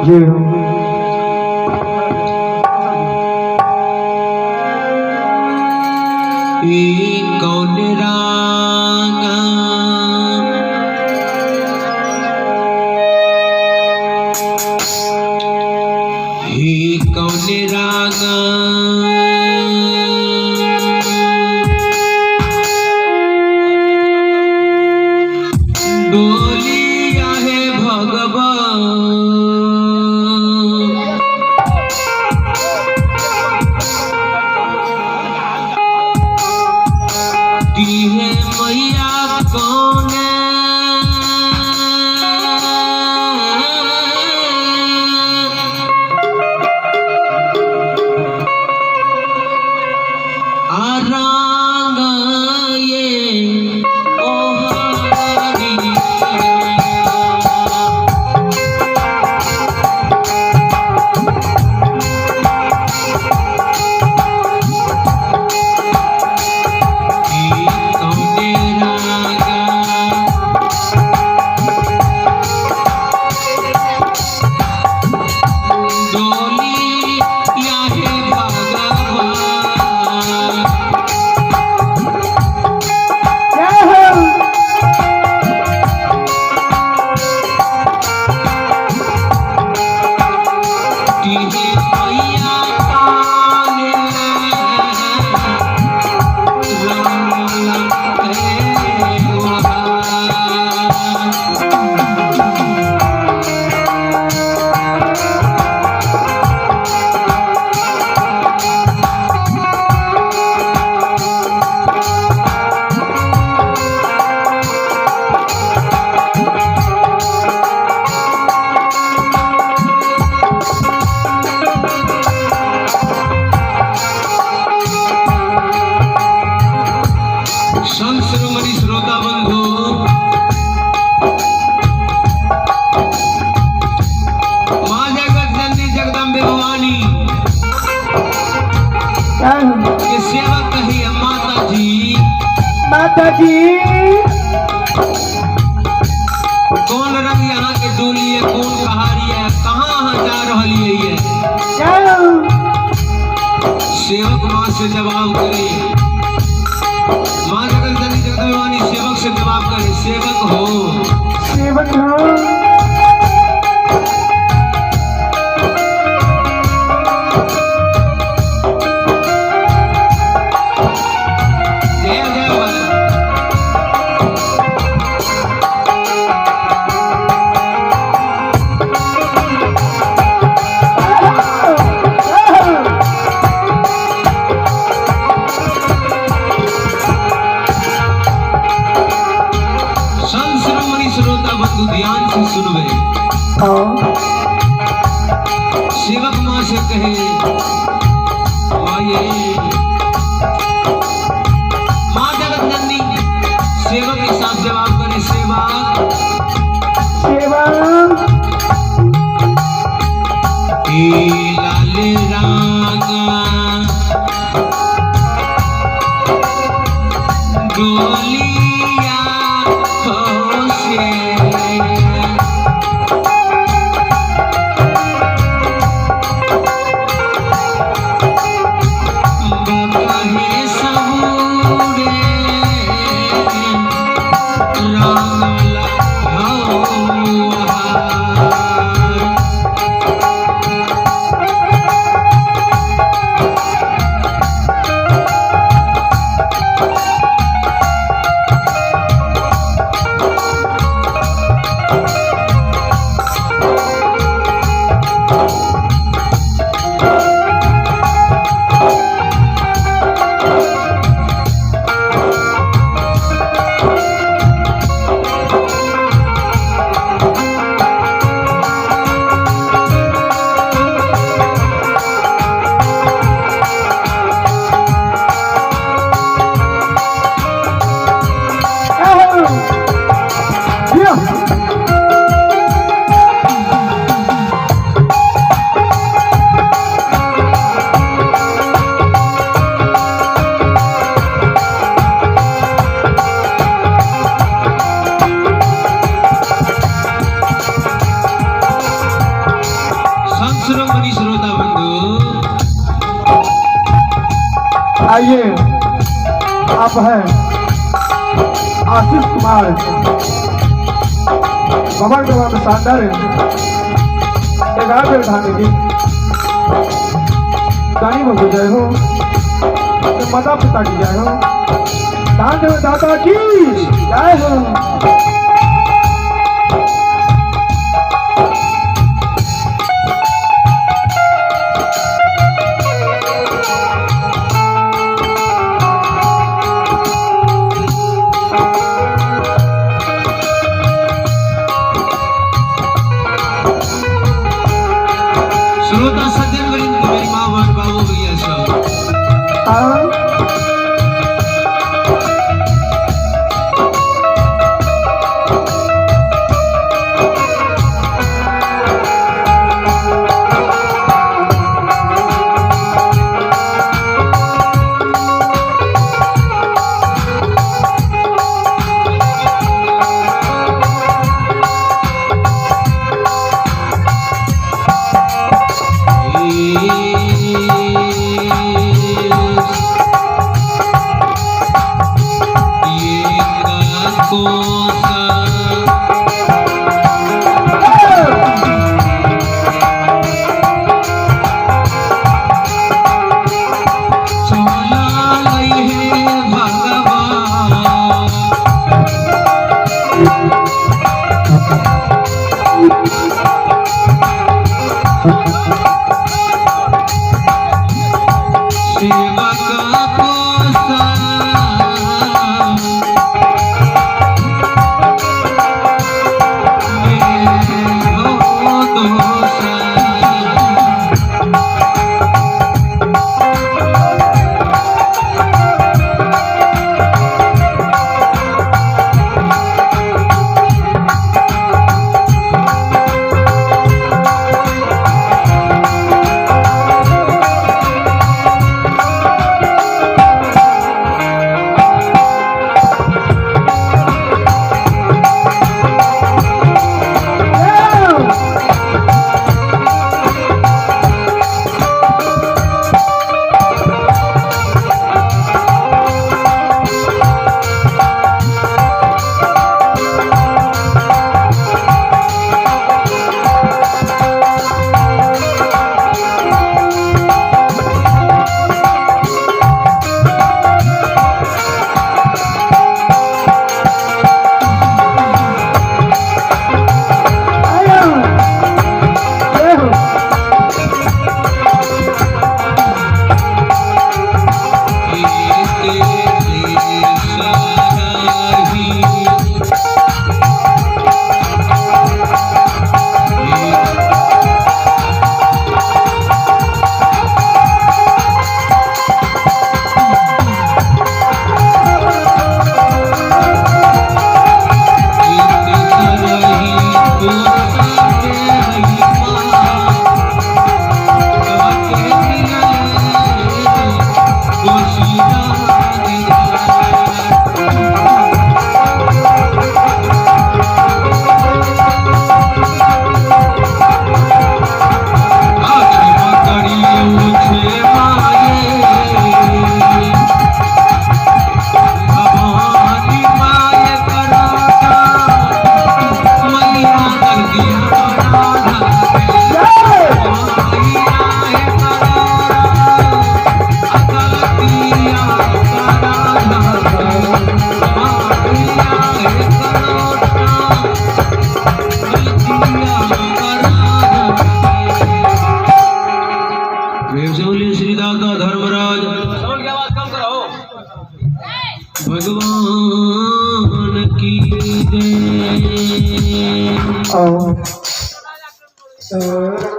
जय हो। कौन रागा हे कौन रागा डोलिया है भगवान दी है मैया कौन श्रोता बंधु माँ जगत जननी जगदम्बे भवानी के सेवक कही माता जी। माता जी कौन रंग यहाँ के डोली है, कौन कहारी है, कहाँ जा रही है? सेवक माँ से जवाब करे, माँ जगत जननी जगदम्बे भवानी सेवक से जवाब करे, सेवक हो सेवक हो। श्रोता बंधु ध्यान से सुनवे। सेवक माँ से कहे, माँ जगत जननी सेवक के साथ जवाब करे, सेवक लाल रागा डोलिया आइए, आप हैं आशीष कुमार, भवन में शानदार ग्यारह ढाने की दानी में जय हो, माता पिता की जय हो, दान दाता की जय हो। श्रोता सज्जन वृंद, मेरी माँ और बाबू भैया सब भगवान की जय।